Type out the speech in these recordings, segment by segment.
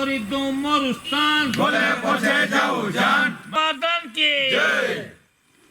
করি তোমার স্থান বলে পৌঁছে যাও জান মাদান কি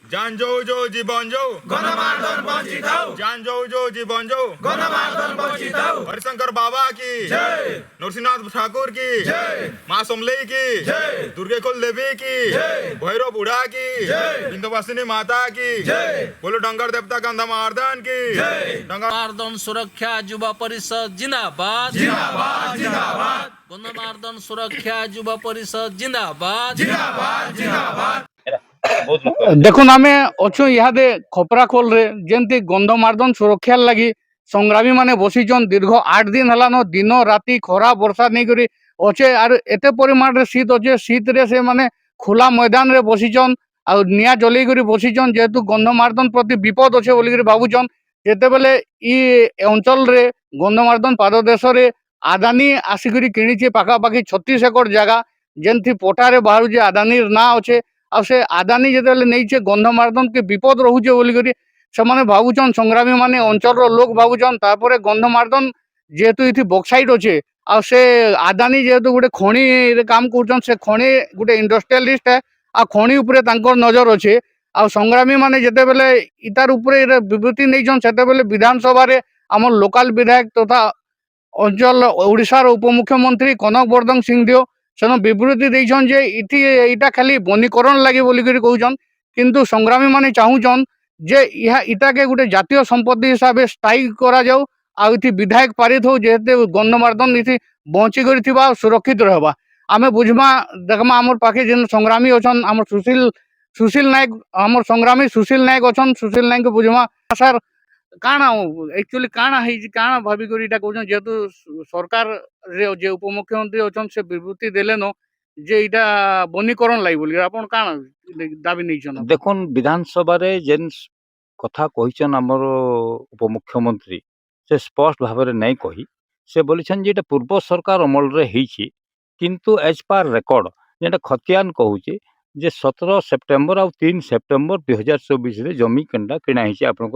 জান যাও যাও জীবন যাও গণমার্দন বঞ্চিত জান যাও যাও জীবন যাও গণমার্দন বঞ্চিত हरिशंकर बाबा की जय नरसिंहनाथ ठाकुर की जय माँ समलई की जय दुर्गे कुल देवी की जय भैरव बुढ़ा की जय विंध्यवासिनी माता की जय बोलो डंगर देवता गंधमार्दन की जय डंगर গণমার্দন সুরক্ষা যুব পরিষদ জিন্দাবাদ जिंदाबाद जिंदाबाद গণমার্দন সুরক্ষা যুব পরিষদ জিন্দাবাদ जिंदाबाद जिंदाबाद দেখুন আমি অছু ইহাদে খপরাখোল রে যেমতি গন্ধমার্দন সুরক্ষার লাগি সংগ্রামী মানে বসিছন দীর্ঘ 8 দিন হেলান দিন রাতি খরা বর্ষা নেই করি অছে আর এতে পরিমাণে শীত অছে শীতরে সে মানে খোলা ময়দানে বসিছন আর নিয়া জলেই করে বসিছন যেহেতু গন্ধমার্দন প্রতি বিপদ অছে বলি করে ভাবুছন যেতেবেলে ই অঞ্চলরে গন্ধমার্দন পাদদেশরে আদানি আসিকি কিଣିছে পাখাপাখি 36 একর জায়গা যেমতি পটারে বাহারুছে আদানির না অছে ଆଉ ସେ ଆଦାନୀ ଯେତେବେଳେ ନେଇଛେ ଗନ୍ଧମାର୍ଦନକେ ବିପଦ ରହୁଛେ ବୋଲିକରି ସେମାନେ ଭାବୁଛନ୍ ସଂଗ୍ରାମୀ ମାନେ ଅଞ୍ଚଳର ଲୋକ ଭାବୁଛନ୍ ତାପରେ ଗନ୍ଧମାର୍ଦନ ଯେହେତୁ ଏଠି ବକ୍ସାଇଟ୍ ଅଛେ ଆଉ ସେ ଆଦାନୀ ଯେହେତୁ ଗୋଟେ ଖଣିରେ କାମ କରୁଛନ୍ ସେ ଖଣି ଗୋଟେ ଇଣ୍ଡଷ୍ଟ୍ରିଆଲିଷ୍ଟ ଆଉ ଖଣି ଉପରେ ତାଙ୍କର ନଜର ଅଛେ ଆଉ ସଂଗ୍ରାମୀ ମାନେ ଯେତେବେଳେ ଇତାର ଉପରେ ବିବୃତ୍ତି ନେଇଛନ୍ ସେତେବେଳେ ବିଧାନସଭାରେ ଆମର ଲୋକାଲ ବିଧାୟକ ତଥା ଅଞ୍ଚଳ ଓଡ଼ିଶାର ଉପମୁଖ୍ୟମନ୍ତ୍ରୀ କନକ ବର୍ଦ୍ଧନ ସିଂହଦେଓ ସେନ ବିବୃତ୍ତି ଦେଇଛନ୍ ଯେ ଇଠି ଏଇଟା ଖାଲି ବନୀକରଣ ଲାଗି ବୋଲିକରି କହୁଛନ୍ କିନ୍ତୁ ସଂଗ୍ରାମୀ ମାନେ ଚାହୁଁଛନ୍ ଯେ ଇଟାକେ ଗୋଟେ ଜାତୀୟ ସମ୍ପତ୍ତି ହିସାବରେ ସ୍ଥାୟୀ କରାଯାଉ ଆଉ ଏଠି ବିଧାୟକ ପାରିତ ହଉ ଯେହେତୁ ଗନ୍ଧମାର୍ଦନ ଏଠି ବଞ୍ଚିକରି ଥିବା ଆଉ ସୁରକ୍ଷିତ ରହିବା ଆମେ ବୁଝମା ଦେଖମା ଆମର ପାଖେ ଯେନ୍ ସଂଗ୍ରାମୀ ଅଛନ୍ ଆମର ସୁଶୀଲ ନାୟକ ଆମର ସଂଗ୍ରାମୀ ସୁଶୀଲ ନାୟକ ଅଛନ୍ ସୁଶୀଲ ନାୟକ ବୁଝମା ସାର୍ କାଣା एक्चुअली କାଣା ହେଇଛି କାଣା ଭାବିକରି ଏଇଟା କହୁଛନ୍ ଯେହେତୁ ସରକାରରେ ଯେ ଉପମୁଖ୍ୟମନ୍ତ୍ରୀ ଅଛନ୍ ସେ ବିବୃତ୍ତି ଦେଲେନ ଯେ ଏଇଟା ବନୀକରଣ ଲାଗି ବୋଲି ଆପଣ କାଣା ଦାବି ନେଇଛନ୍ দেখুন বিধানসভারে যেন কথা কহিছন আমার উপমুখ্যমন্ত্রী সে স্পষ্ট ভাবে নাই কহি সে বলেছেন যে এটা পূর্ব সরকার অমলরে হয়েছি কিন্তু এজ পার রেকর্ড যেটা খতিয়ান কହୁছে যে 17 সেপ্টেম্বর আর 3 সেপ্টেম্বর 2024 জমি কেনটা কিনা হয়েছে আপনার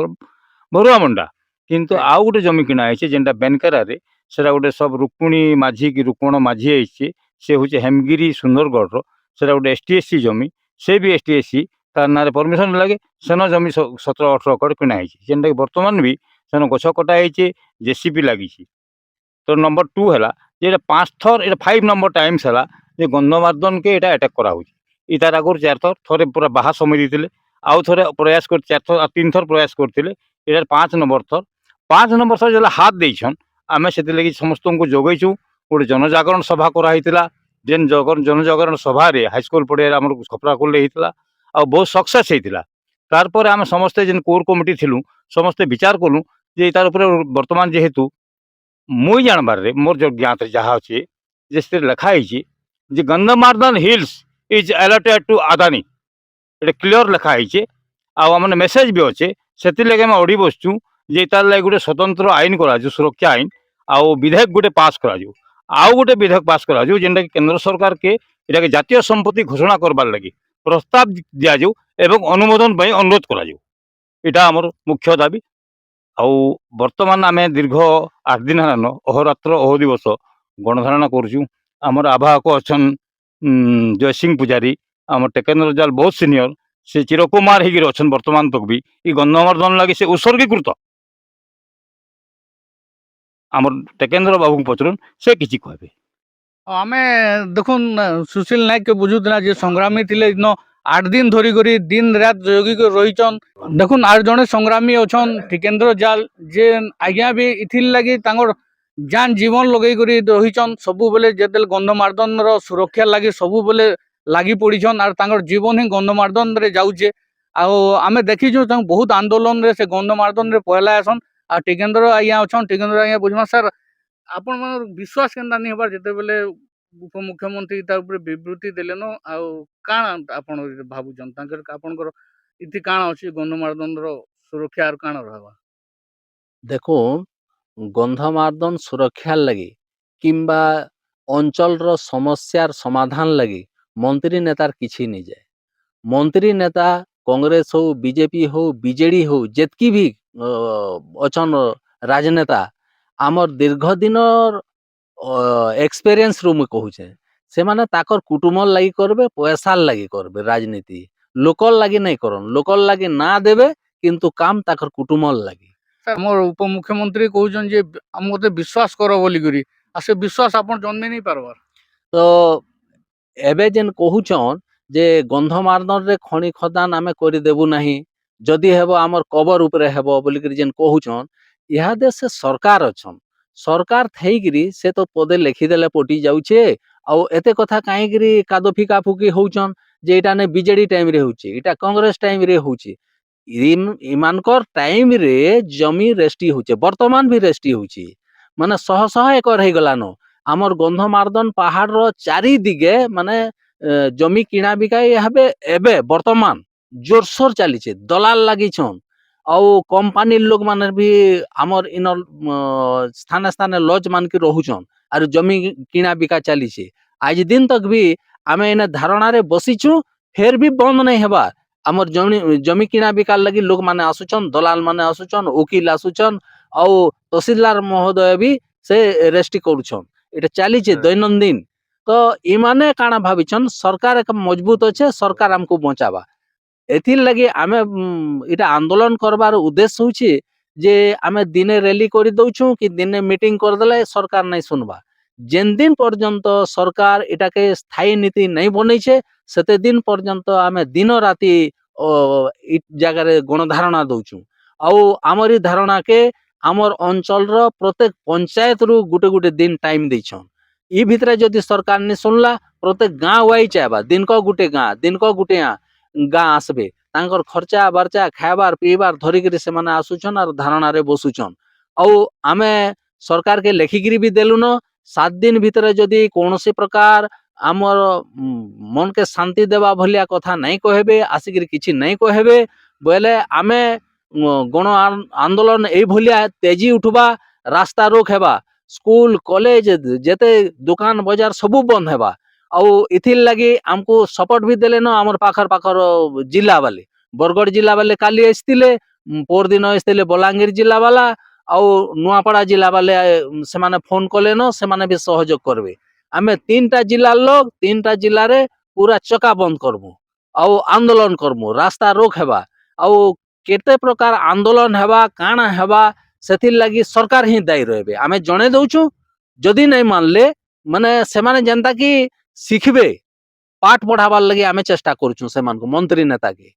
বড়ুয়া মন্ডা কিন্তু আউ গোটে জমি কিনা হয়েছে যেটা বেনকেরারে সেটা গোটে সব রুক্মিণী মাঝি কি রুক্মণ মাঝি হয়েছে সে হচ্ছে হেমগিরি সুন্দরগড়র সেটা গোটে এসটিএসসি জমি সে বি এসটিএসসি তার নাঁরে পরমিশন লাগে সেন জমি 17-18 একর কিনা হয়েছে যেটাকি বর্তমান বি সেন গছ কটা হয়েছে জেসিপি লাগিছে তো নম্বর 2 হেলা যে এটা 5 থর এটা 5 নম্বর টাইমস হেলা যে গন্ধমার্দনকে এটা আটাক করা হচ্ছে ইতার আগর 4 থর থরে পুরা বাহা সময় দিয়েছিলে আউ থরে প্রয়াস করে 4 থর আর 3 থর প্রয়াস করলে এটার 5 নম্বর থর 5 নম্বর থর যেটা হাত দিয়েছন আমি সেলাগি সমস্ত যোগাইছু গোটে জনজাগরণ সভা করা হয়েছিল যেন জনজাগরণ সভারে হাইস্কুল পড়িয়ার আমার খপরাখোলে হয়েছিল আর বহু সকসেস হয়েছিল তারপরে আমি সমস্তে যেন কোর কমিটি থিলু সমস্তে বিচার কলু যে তার উপরে বর্তমান যেহেতু মুই জানবারে মোর জ্ঞাতরে যাহা আছে যে সেটা লেখা হয়েছে যে Gandhamardan hills is allotted to Adani এটা ক্লিয়র লেখা হয়েছে আমার মেসেজ বি অছে ସେଥିଲାଗି ଆମେ ଅଡ଼ି ବସିଛୁ ଯେ ତାର ଲାଗି ଗୋଟେ ସ୍ୱତନ୍ତ୍ର ଆଇନ କରାଯିବ ସୁରକ୍ଷା ଆଇନ ଆଉ ବିଧେୟକ ଗୋଟେ ପାସ୍ କରାଯିବ ଆଉ ଗୋଟେ ବିଧେୟକ ପାସ୍ କରାଯିବ ଯେନ୍ଟାକି କେନ୍ଦ୍ର ସରକାରକେ ଏଟାକେ ଜାତୀୟ ସମ୍ପତ୍ତି ଘୋଷଣା କରବାର ଲାଗି ପ୍ରସ୍ତାବ ଦିଆଯିବ ଏବଂ ଅନୁମୋଦନ ପାଇଁ ଅନୁରୋଧ କରାଯିବ ଏଇଟା ଆମର ମୁଖ୍ୟ ଦାବି ଆଉ ବର୍ତ୍ତମାନ ଆମେ ଦୀର୍ଘ 8 ଦିନ ହେଲାନ ଅହରାତ୍ର ଅହ ଦିବସ ଗଣଧାରଣା କରୁଛୁ ଆମର ଆବାହକ ଅଛନ୍ ଜୟସିଂ ପୂଜାରୀ ଆମର ଟେକେନ୍ଦ୍ର ଜାଲ ବହୁତ ସିନିୟର ସେ ଚିରକୁମାର ହେଇକି ଅଛନ୍ ବର୍ତ୍ତମାନ ତକ ବି ଇ ଗନ୍ଧମାର୍ଦନ ଲାଗି ସେ ଉତ୍ସର୍ଗୀକୃତ ଆମର ଟେକେନ୍ଦ୍ର ବାବୁଙ୍କୁ ପଚରୁନ୍ ସେ କିଛି କହିବେ ଆମେ ଦେଖୁନ୍ ସୁଶୀଲ ନାୟକକେ ବୁଝୁଥିଲା ଯେ ସଂଗ୍ରାମୀ ଥିଲେ ଇନ 8 ଦିନ ଧରି କରି ଦିନ ରାତ ଜଗିକି ରହିଛନ୍ ଦେଖୁନ୍ আর ଜଣେ ସଂଗ୍ରାମୀ ଅଛନ୍ ଟିକେନ୍ଦ୍ର ଜାଲ ଯେ ଆଜ୍ଞା ବି ଇଥିର୍ ଲାଗି ତାଙ୍କର ଜାନ୍ ଜୀବନ ଲଗେଇ କରି ରହିଛନ୍ ସବୁବେଲେ ଯେତେବେଳେ ଗନ୍ଧମାର୍ଦନର ସୁରକ୍ଷା ଲାଗି ସବୁବେଲେ ଲାଗି ପଡ଼ିଛନ୍ আর ତାଙ୍କର ଜୀବନ ହିଁ ଗନ୍ଧମାର୍ଦନରେ ଯାଉଛେ ଆଉ ଆମେ ଦେଖିଛୁ ତାଙ୍କୁ ବହୁତ ଆନ୍ଦୋଳନରେ ସେ ଗନ୍ଧମାର୍ଦନରେ ପହଲା ଆସନ୍ ଆଉ ଟିକେନ୍ଦ୍ର ଆଜ୍ଞା ଅଛନ୍ ଟିକେନ୍ଦ୍ର ଆଜ୍ଞା ବୁଝମା ସାର୍ ଆପଣ ମାନର ବିଶ୍ୱାସ କେନ୍ତା ନି ହେବାର ଯେତେବେଳେ ଉପମୁଖ୍ୟମନ୍ତ୍ରୀ ତା ଉପରେ ବିବୃତ୍ତି ଦେଲେନ ଆଉ କାଣା ଆପଣ ଭାବୁଛନ୍ ତାଙ୍କର ଆପଣଙ୍କର ଇତି କାଣା ଅଛି ଗନ୍ଧମାର୍ଦନର ସୁରକ୍ଷା আর କାଣା ରହିବା দেখুন গন্ধমার্দন সুরক্ষার লাগি কিংবা অঞ্চলর সমস্যার সমাধান লাগি মন্ত্রী নেতার কিছু নি যায় মন্ত্রী নেতা কংগ্রেস হো বিজেপি হো বিজেডি হো যেতকি ভি অছন রাজনেতা আমার দীর্ঘদিনর एक्सपीरियंस रू मुई कहूछे सेमाने ताकर कुटुंबर लगी करबे पैसा लगी करबे राजनीति लोकल लगी नहीं करन लोकल लगी ना देबे किंतु काम ताकर कुटुंबर लगी मोर उपमुख्यमंत्री कहउछन जे मते विश्वास करो बोली करी आ से विश्वास आपण जन्मे नहीं पारबार। तो एबे जेन कहूछन जे गंधमार्दन रे खଣି खदान आमे करि देबु नाही जदि हेबो हमर कबर ऊपर हेबो बोली करी जेन कहूछन इहादे से सरकार अछन सरकार थैगिरी से तो पदे लिखि देले पटी जाउछे आउ एते कथा काहे गिरी कादो फिका फुकी होउछन जे एटा ने बीजेडी टाइम रे होउछे एटा कांग्रेस टाइम रे होउछे इमानकर टाइम रे जमी रेस्टी होउछे वर्तमान भी रेस्टी होउछे माने शह शह एकर हे गलानो आमर गंधमार्दन पहाड़ रो चारि दिगे माने जमी किणा बिकाई हबे एबे वर्तमान जोरसोर चलीछे दलाल लागिछन आउ कंपनी लोग माने भी आमर इन स्थाने स्थाने लॉज मान के रहुछन आर जमी किणा बिका चलीछे आज दिन तक भी आमे इन धारणा रे बसिछु फेर भी बंद नहीं हेबा आमर जमी किणा बिका लगी लोग माने आसुछन दलाल माने आसुछन वकील आसुछन आउ तहसीलदार महोदय भी से रेस्टी करूछन एटा चलीछे दैनंदिन तो इमाने काना भाबिछन सरकार एक मजबूत अच्छे सरकार हमको बचावा एथिर लगी आमे इटा आंदोलन करबार उद्देश्य होछि जे आमे दिने रैली करि दउछु कि दिने मीटिंग कर देले सरकार नहीं सुनबा जेन दिन पर्यंत सरकार इटाके स्थायी नीति नहीं बनैछे सेते दिन पर्यंत आमे दिन राति इ जगह रे गणधारणा दउछु आउ आमरी धारणा के आमर अंचल रो प्रत्येक पंचायत रु गुटे गुटे दिन टाइम दैछन इ भितरे जदि सरकार ने सुनला प्रत्येक गाँ वाई चाहबा दिन को गुटे गाँ आसबे तांकर खर्चा बर्चा खाइबार पीबार धरिक से माने आसुछन और धारणा रे बसुछन आउ आमे सरकार के लेखिगिरी भी देलुन 7 दिन भितरे जदि कोनोसी प्रकार आमर मन के शांति देवा भलिया कथा नहीं कहबे आसिगिरी किछि नहीं कहबे बोले आमे गण आंदोलन ए भलिया तेजी उठबा रास्ता रोक हेबा स्कूल कॉलेज जेते दुकान बाजार सबू बंद हेबा आउ इथिर लगी हमको सपोर्ट भी देले न हमर पाखर पाखर जिला वाले बरगड़ जिला वाले काली आइस्तिले पोर दिन आइस्तिले बलांगीर जिला वाला आउ नुआपड़ा जिला वाले से माने फोन कले न से माने भी सहयोग करबे आमे 3टा जिला लोग 3टा जिला रे पूरा चका बंद करबो आउ आंदोलन करबो रास्ता रोक हेबा आउ केते प्रकार आंदोलन हेबा काना हेबा सेथिर लगी सरकार ही दायी रहबे आमे जणे दउछु जदि नहीं मानले माने से माने जनता की शिखबे पाठ पढ़ाबार लगी आमे चेष्टा करूछु से मान को मंत्री नेता के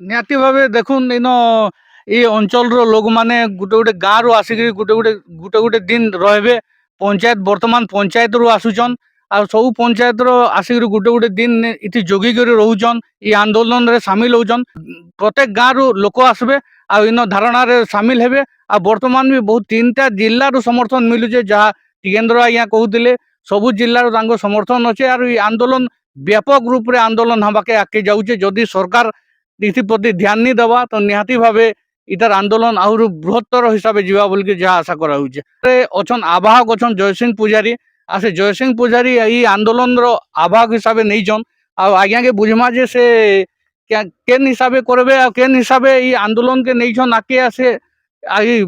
निहाती भावे देखुन इन ये अंचल रो लोग माने गुटे गुटे गाँ रो आसिक गुटे गुटे दिन रहबे पंचायत वर्तमान पंचायत रो आसुचन आ सब पंचायत रो आसिक गुटे गुटे दिन इति जोगी करी रहउचन ई आंदोलन रे शामिल होउचन प्रत्येक गाँ रो लोक आसबे आ इन धारणा रे शामिल हेबे आ वर्तमान भी बहुत 3टा जिल्ला रो समर्थन मिलुचे जहा टिकेंद्र आज्ञा कहूतिले सबु जिल्ला रो तांको समर्थन अच्छे आर ई आंदोलन व्यापक रूप रे आंदोलन हबाके आके जाउचे जदि सरकार इति प्रति ध्यान नहीं देवा तो निहाती भावे इधर आंदोलन आहुर बृहत्तर हिसाब से जीवा बोल के जहाँ आशा करा अच्छन आवाहक अच्छन जयसिंह पुजारी आ से जयसिंह पुजारी ई आंदोलन रो आवाहक हिसाब से नहीं जन आज्ञा के बुझमा जे से क्या केन हिसाब से करबे आ केन हिसाब से ई आंदोलन के नहीं जन आके आसे आई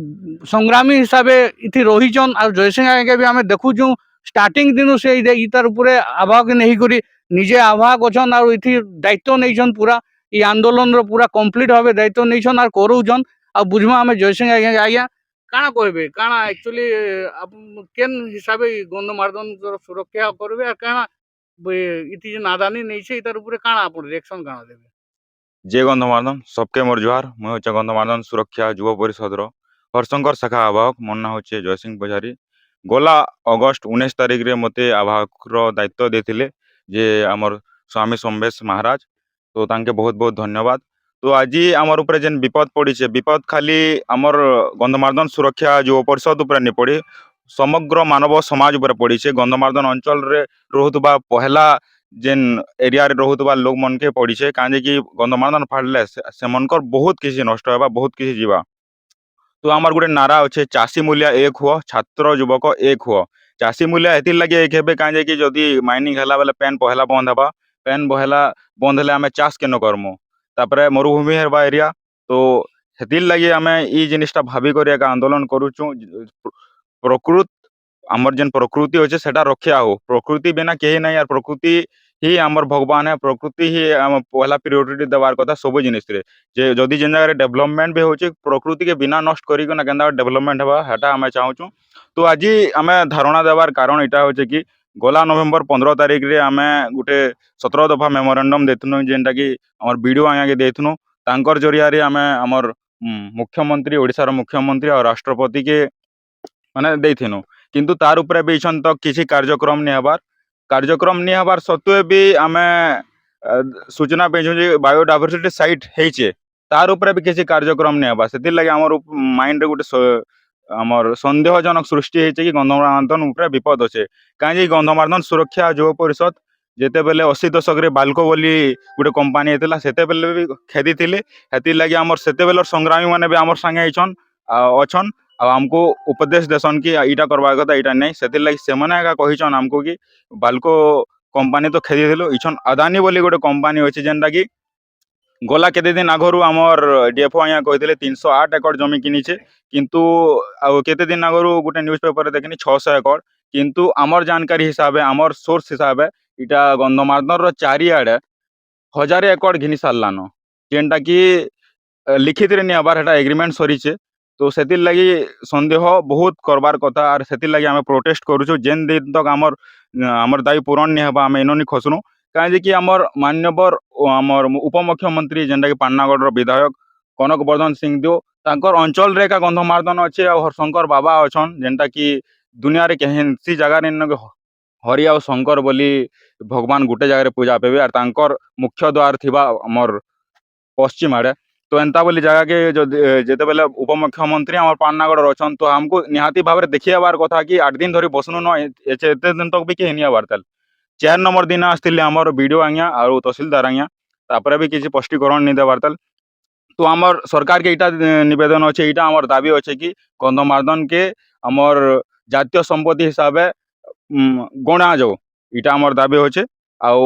संग्रामी हिसाब से इति रहीजन आ जयसिंह आज्ञा भी आमे देखुछु स्टार्टिंग दिनु से इतार ऊपर आवाहक नहीं करी निजे आवाहक अच्छन आ इति दायित्व नहीं जन पूरा ई आंदोलन रो पूरा कंप्लीट भाबे दायित्व नैछन आर करूछन आ बुझमा हमें जयसिंह आज्ञा काना कहबे काना एक्चुअली केन हिसाबे गंधमार्दन सुरक्षा करबे आ काना इति जे नादानी नैछे इतार ऊपर काना आपण रिएक्शन काना देबे जय गंधमार्दन सबके मोर जुहार मैं होचे गंधमार्दन सुरक्षा युवा परिषद रो हरशंकर शाखा आवाहक मोर ना होचे जयसिंह पुजारी गोला अगस्त 19 तारिख रे मते आवाहक रो दायित्व देथिले जे हमर स्वामी सोमवेश महाराज तो तांके बहुत बहुत धन्यवाद तो आज आमर ऊपर जेन विपद पड़ी विपद खाली आमर गंधमार्दन सुरक्षा युवा परिषद ऊपर नहीं पड़ी समग्र मानव समाज ऊपर पड़ी गंधमार्दन अंचल रे रहुतबा पहला जेन एरिया रे रहुतबा लोग मन के पड़ी काजे कि गंधमार्दन फाड़ले से मनकर बहुत किसी नष्ट होगा बहुत किसी जीवा तो आमर गोटे नारा अच्छे चाषी मूल्य एक हुआ छात्र युवक एक हुआ चाषी मूल्य एथि लगे एक हेबे काजे कि जदि माइनिंग हैला बेले पेन पहला बंद हेबा पेन पहला बंद हेले आमे चाष केन करमु तापरे मरुभूमि हेबा एरिया तो हेतिल लगे आमे ई जिनिसटा भाबी करी एक आंदोलन करूछु प्रकृत ଆମର ଯେନ୍ ପ୍ରକୃତି ଅଛେ ସେଟା ରକ୍ଷା ହଉ। ପ୍ରକୃତି ବିନା କେହି ନାହିଁ, ଆର୍ ପ୍ରକୃତି ହିଁ ଆମର ଭଗବାନ ହେ। ପ୍ରକୃତି ହିଁ ଆମ ପହଲା ପ୍ରିଓରିଟି ଦେବାର୍ କଥା ସବୁ ଜିନିଷରେ। ଯେ ଯଦି ଯେନ୍ ଜାଗାରେ ଡେଭଲପମେଣ୍ଟ ବି ହଉଛେ ପ୍ରକୃତିକେ ବିନା ନଷ୍ଟ କରିକିନା କେନ୍ତା ଡେଭଲପମେଣ୍ଟ ହେବା ହେଟା ଆମେ ଚାହୁଁଛୁ। ତ ଆଜି ଆମେ ଧାରଣା ଦେବାର୍ କାରଣ ଇଟା ହଉଛେ କି ଗଲା ନଭେମ୍ବର 15 ତାରିଖରେ ଆମେ ଗୋଟେ 17 ଦଫା ମେମୋରାଣ୍ଡମ୍ ଦେଇଥିଲୁ, ଯେନ୍ଟା କି ଆମର ବିଡିଓ ଆଜ୍ଞାକେ ଦେଇଥିଲୁ। ତାଙ୍କର ଜରିଆରେ ଆମେ ଆମର ମୁଖ୍ୟମନ୍ତ୍ରୀ, ଓଡ଼ିଶାର ମୁଖ୍ୟମନ୍ତ୍ରୀ ଆଉ ରାଷ୍ଟ୍ରପତିକେ ମାନେ ଦେଇଥିଲୁ। କିନ୍ତୁ ତାର ଉପରେ ବି ଇଛନ୍ ତକ୍ କିଛି କାର୍ଯ୍ୟକ୍ରମ ନି ହେବାର୍। କାର୍ଯ୍ୟକ୍ରମ ନି ହେବାର୍ ସତ୍ତ୍ୱେ ବି ଆମେ ସୂଚନା ପାଇଛୁ ଯେ ବାୟୋଡାଇଭର୍ସିଟି ସାଇଟ୍ ହେଇଛେ, ତାର ଉପରେ ବି କିଛି କାର୍ଯ୍ୟକ୍ରମ ନି ହେବା। ସେଥିର୍ଲାଗି ଆମର ମାଇଣ୍ଡରେ ଗୋଟେ ଆମର ସନ୍ଦେହଜନକ ସୃଷ୍ଟି ହେଇଛି କି ଗନ୍ଧମାର୍ଦ୍ଦନ ଉପରେ ବିପଦ ଅଛେ। କାହିଁକି ଗନ୍ଧମାର୍ଦ୍ଦନ ସୁରକ୍ଷା ଯୁବ ପରିଷଦ ଯେତେବେଲେ 80 ଦଶକରେ ବାଲ୍କୋ ବୋଲି ଗୋଟେ କମ୍ପାନୀ ହେଇଥିଲା, ସେତେବେଲେ ବି ଖେଦି ଥିଲେ। ହେଥିର୍ଲାଗି ଆମର ସେତେବେଲର ସଂଗ୍ରାମୀ ମାନେ ବି ଆମର ସାଙ୍ଗେ ହେଇଛନ୍ ଅଛନ୍, ଆଉ ଆମକୁ ଉପଦେଶ ଦେସନ୍ କି ଇଟା କରବା କଥା ଇଟା ନାଇଁ। ସେଥିର୍ଲାଗି ସେମାନେ ଏକା କହିଛନ୍ ଆମକୁ କି ବାଲ୍କୋ କମ୍ପାନୀ ତ ଖେଦିଥିଲୁ, ଇଛନ୍ ଅଦାନୀ ବୋଲି ଗୋଟେ କମ୍ପାନୀ ଅଛି ଯେନ୍ଟା କି ଗଲା କେତେ ଦିନ ଆଗରୁ ଆମର ଡିଏଫଓ ଆଜ୍ଞା କହିଥିଲେ 308 एकड़ ଜମି କିଣିଛେ। କିନ୍ତୁ ଆଉ କେତେ ଦିନ ଆଗରୁ ଗୋଟେ ନ୍ୟୁଜ୍ ପେପରରେ ଦେଖିନି 600 एकड़। କିନ୍ତୁ ଆମର ଜାନକାରୀ ହିସାବେ, ଆମର ସୋର୍ସ ହିସାବେ ଇଟା ଗନ୍ଧମାର୍ଦ୍ଦନର ଚାରିଆଡେ 1000 एकड़ ଘିନି ସାରିଲାନ, ଯେନ୍ଟା କି ଲିଖିତରେ ନି ହେବାର୍, ହେଟା ଏଗ୍ରିମେଣ୍ଟ ସରିଛେ। ତ ସେଥିର୍ଲାଗି ସନ୍ଦେହ ବହୁତ କରବାର୍ କଥା, ଆର୍ ସେଥିର୍ଲାଗି ଆମେ ପ୍ରୋଟେଷ୍ଟ କରୁଛୁ। ଯେନ୍ ଦିନ ତକ୍ ଆମର ଦାବି ପୂରଣ ନି ହେବା ଆମେ ଇନନି ଖସନୁ। କାହିଁକି ଆମର ମାନ୍ୟବର ଆମର ଉପମୁଖ୍ୟମନ୍ତ୍ରୀ ଯେନ୍ଟାକି ପାଟନାଗଡ଼ର ବିଧାୟକ କନକ ବର୍ଦ୍ଧନ ସିଂଦେଓ, ତାଙ୍କର ଅଞ୍ଚଳରେ ଏକା ଗନ୍ଧମାର୍ଦ୍ଦନ ଅଛେ। ଆଉ ହରଶଙ୍କର ବାବା ଅଛନ୍, ଯେନ୍ଟା କି ଦୁନିଆରେ କେହେନ୍ସି ଜାଗାରେ ହରି ଆଉ ଶଙ୍କର ବୋଲି ଭଗବାନ ଗୋଟେ ଜାଗାରେ ପୂଜା ପାଇବେ। ଆର୍ ତାଙ୍କର ମୁଖ୍ୟ ଦ୍ୱାର ଥିବା ଆମର ପଶ୍ଚିମ ଆଡ଼େ। ତ ଏନ୍ତା ବୋଲି ଜାଗାକେ ଯଦି ଯେତେବେଲେ ଉପମୁଖ୍ୟମନ୍ତ୍ରୀ ଆମର ପାଟନାଗଡ଼ର ଅଛନ୍, ତ ଆମକୁ ନିହାତି ଭାବରେ ଦେଖି ହେବାର କଥା କି 8 ଦିନ ଧରି ବସନୁ ନ ଏତେ ଦିନ ତକ୍ ବି କେହି ନି ହେବାର୍। ତାହେଲେ 4 ନମ୍ବର ଦିନ ଆସିଥିଲେ ଆମର ବିଡିଓ ଆଜ୍ଞା ଆଉ ତହସିଲଦାର ଆଜ୍ଞା, ତାପରେ ବି କିଛି ସ୍ପଷ୍ଟୀକରଣ ନି ଦେବାର୍। ତାହେଲେ তো আমার সরকারকে এটা নিবেদন আছে, এটা আমার দাবি আছে কি গন্ধমার্দ্দনকে আমার জাতীয় সম্পত্তি হিসাবে গণা যাও। এটা আমার দাবি হচ্ছে। আউ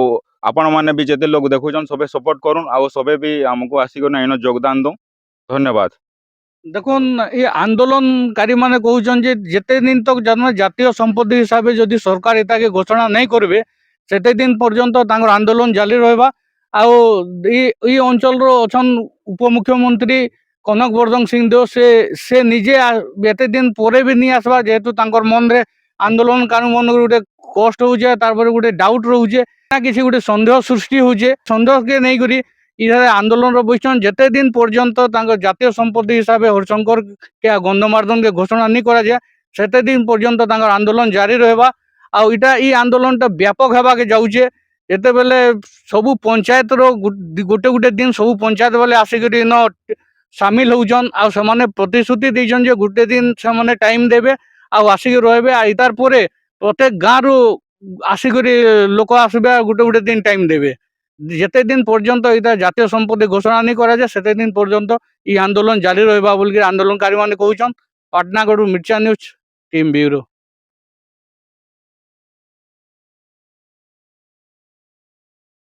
আপন মানে বি যেতে লোক দেখুছন সবে সপোর্ট করুন, আউ সবে বি আমাকে আসিকি এনে যোগদান দো। ধন্যবাদ। দেখুন এই আন্দোলনকারী মানে কହୁଛন যে যেতে দিন তক জাতীয় সম্পত্তি হিসাবে যদি সরকার এটাকে ঘোষণা নাই করবে, সেতে দিন পর্যন্ত তাঙ্কর আন্দোলন জারি রহবা। ଆଉ এই ଅଞ୍ଚଳର ଅଛନ୍ ଉପମୁଖ୍ୟମନ୍ତ୍ରୀ କନକ ବର୍ଦ୍ଧନ ସିଂଦେଓ, ସେ ନିଜେ ଏତେ ଦିନ ପରେ ବି ନି ଆସବା, ଯେହେତୁ ତାଙ୍କର ମନରେ ଆନ୍ଦୋଳନକାରୀ ମାନଙ୍କର ଗୋଟେ କଷ୍ଟ ହଉଛେ, ତାରପରେ ଗୋଟେ ଡାଉଟ୍ ରହୁଛେ, ନା କିଛି ଗୋଟେ ସନ୍ଦେହ ସୃଷ୍ଟି ହଉଛେ। ସନ୍ଦେହକେ ନେଇକରି ଇହାଦେ ଆନ୍ଦୋଳନର ବସିଛନ୍। ଯେତେ ଦିନ ପର୍ଯ୍ୟନ୍ତ ତାଙ୍କର ଜାତୀୟ ସମ୍ପତ୍ତି ହିସାବେ ହରିଶଙ୍କର କେ ଗନ୍ଧମାର୍ଦ୍ଦନକେ ଘୋଷଣା ନି କରାଯାଏ, ସେତେ ଦିନ ପର୍ଯ୍ୟନ୍ତ ତାଙ୍କର ଆନ୍ଦୋଳନ ଜାରି ରହିବା। ଆଉ ଇଟା ଇ ଆନ୍ଦୋଳନଟା ବ୍ୟାପକ ହେବାକେ ଯାଉଛେ। ଯେତେବେଲେ ସବୁ ପଞ୍ଚାୟତର ଗୋଟେ ଗୋଟେ ଦିନ ସବୁ ପଞ୍ଚାୟତ ବେଲେ ଆସିକରି ଇନ ସାମିଲ ହଉଛନ୍। ଆଉ ସେମାନେ ପ୍ରତିଶ୍ରୁତି ଦେଇଛନ୍ ଯେ ଗୋଟେ ଦିନ ସେମାନେ ଟାଇମ୍ ଦେବେ ଆଉ ଆସିକି ରହିବେ। ଆଉ ଇତାର ପରେ ପ୍ରତ୍ୟେକ ଗାଁରୁ ଆସିକରି ଲୋକ ଆସିବେ ଆଉ ଗୋଟେ ଗୋଟେ ଦିନ ଟାଇମ୍ ଦେବେ। ଯେତେ ଦିନ ପର୍ଯ୍ୟନ୍ତ ଏଇଟା ଜାତୀୟ ସମ୍ପତ୍ତି ଘୋଷଣା ନି କରାଯାଏ, ସେତେ ଦିନ ପର୍ଯ୍ୟନ୍ତ ଇ ଆନ୍ଦୋଳନ ଜାରି ରହିବା ବୋଲିକି ଆନ୍ଦୋଳନକାରୀ ମାନେ କହୁଛନ୍। ପାଟନାଗଡ଼ରୁ ମିର୍ଚା ନ୍ୟୁଜ୍ ଟିମ୍ ବ୍ୟୁରୋ।